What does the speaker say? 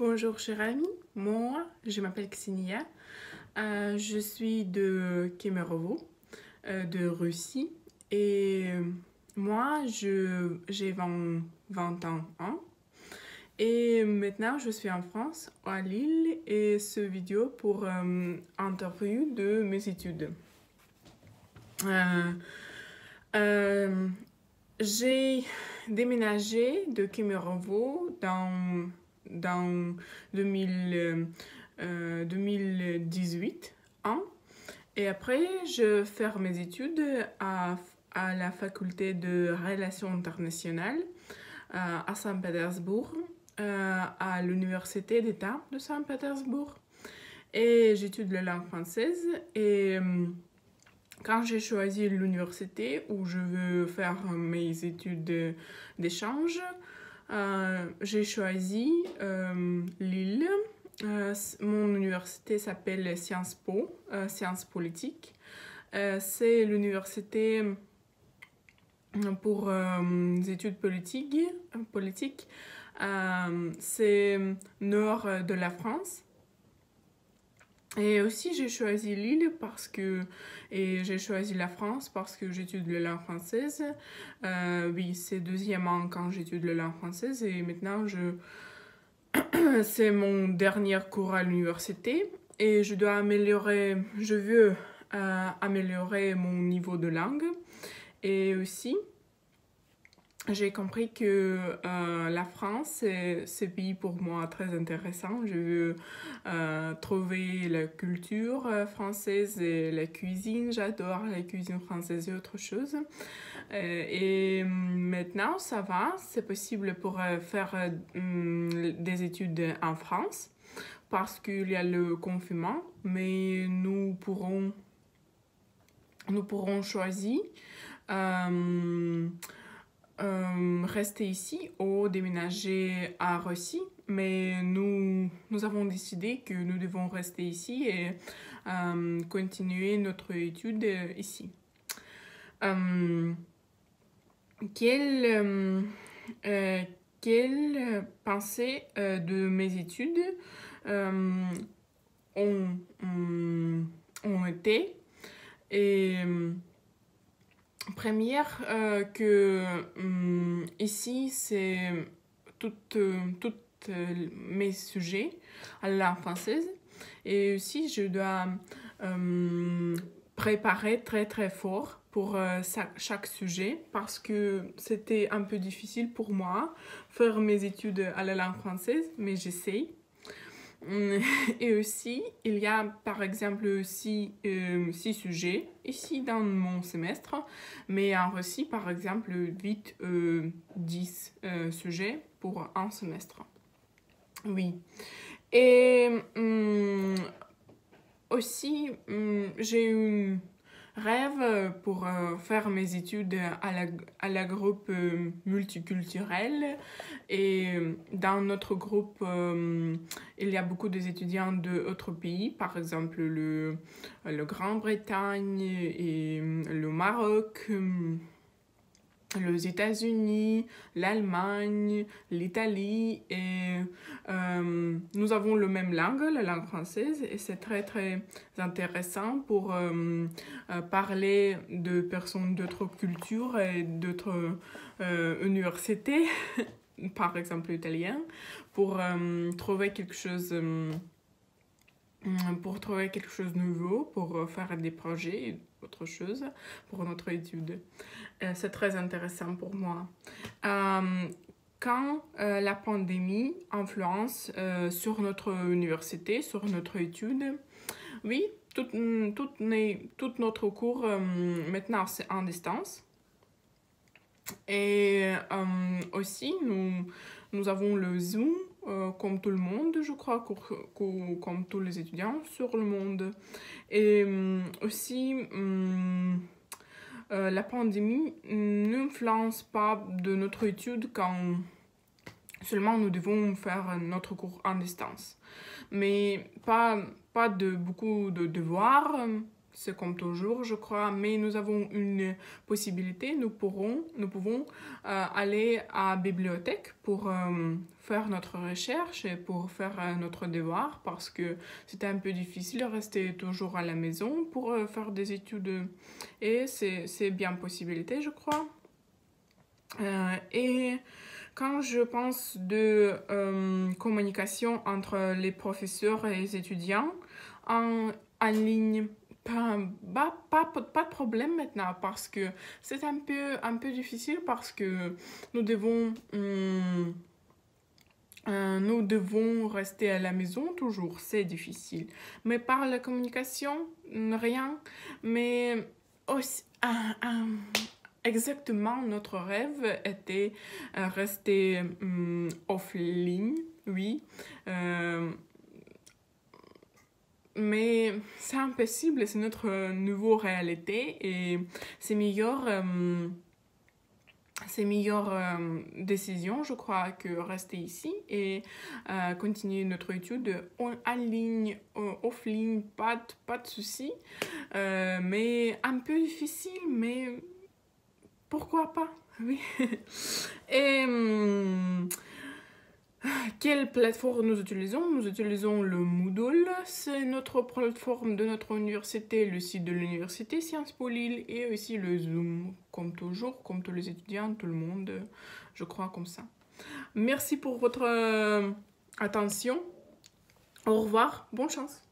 Bonjour chers amis, moi je m'appelle Ksenia, je suis de Kemerovo, de Russie et moi j'ai 20 ans et maintenant je suis en France, à Lille et ce vidéo pour interview de mes études. Euh, euh, j'ai déménagé de Kemerovo dans 2018 et après je fais mes études à la faculté de relations internationales à Saint-Pétersbourg, à l'université d'État de Saint-Pétersbourg et j'étudie la langue française et quand j'ai choisi l'université où je veux faire mes études d'échange, j'ai choisi Lille. Mon université s'appelle Sciences Po, Sciences Politiques. C'est l'université pour les études politiques. C'est nord de la France. Et aussi j'ai choisi Lille et j'ai choisi la France parce que j'étudie la langue française. Oui, c'est deuxième an quand j'étudie la langue française et maintenant c'est mon dernier cours à l'université et je veux améliorer mon niveau de langue et aussi j'ai compris que la France, c'est un pays pour moi très intéressant. Je veux trouver la culture française et la cuisine. J'adore la cuisine française et autre chose. Et maintenant, ça va. C'est possible pour faire des études en France parce qu'il y a le confinement. Mais nous pourrons choisir rester ici ou déménager à Russie, mais nous avons décidé que nous devons rester ici et continuer notre étude ici. Quelle pensée de mes études ont été et première que ici c'est toutes mes sujets à la langue française et aussi je dois préparer très très fort pour chaque sujet parce que c'était un peu difficile pour moi faire mes études à la langue française, mais j'essaye. Et aussi, il y a par exemple 6 sujets ici dans mon semestre, mais en Russie, par exemple, 10 sujets pour un semestre. Oui. Et aussi, j'ai eu rêve pour faire mes études à la groupe multiculturel et dans notre groupe il y a beaucoup d'étudiants d'autres pays, par exemple le Grande-Bretagne et le Maroc, les États-Unis, l'Allemagne, l'Italie et nous avons la même langue, la langue française et c'est très très intéressant pour parler de personnes d'autres cultures et d'autres universités, par exemple italien, pour trouver quelque chose de nouveau, pour faire des projets et autre chose pour notre étude. C'est très intéressant pour moi. Quand la pandémie influence sur notre université, sur notre étude, oui, tout notre cours maintenant c'est en distance. Et aussi, nous avons le Zoom, comme tout le monde, je crois, comme tous les étudiants sur le monde. Et aussi, la pandémie n'influence pas de notre étude quand seulement nous devons faire notre cours en distance. Mais pas de beaucoup de devoirs, c'est comme toujours, je crois, mais nous avons une possibilité, nous pouvons aller à la bibliothèque pour faire notre recherche et pour faire notre devoir parce que c'était un peu difficile de rester toujours à la maison pour faire des études et c'est bien possibilité, je crois. Et quand je pense de communication entre les professeurs et les étudiants en ligne, pas de problème maintenant parce que c'est un peu difficile parce que nous devons rester à la maison toujours, c'est difficile. Mais par la communication, rien. Mais aussi, exactement, notre rêve était rester offline, oui. Mais c'est impossible, c'est notre nouvelle réalité et c'est meilleure décision, je crois, que rester ici et continuer notre étude en ligne, offline, pas de souci. Mais un peu difficile, mais pourquoi pas, oui. Et quelle plateforme nous utilisons? Nous utilisons le Moodle, c'est notre plateforme de notre université, le site de l'université Sciences Po Lille et aussi le Zoom, comme toujours, comme tous les étudiants, tout le monde, je crois comme ça. Merci pour votre attention. Au revoir, bonne chance.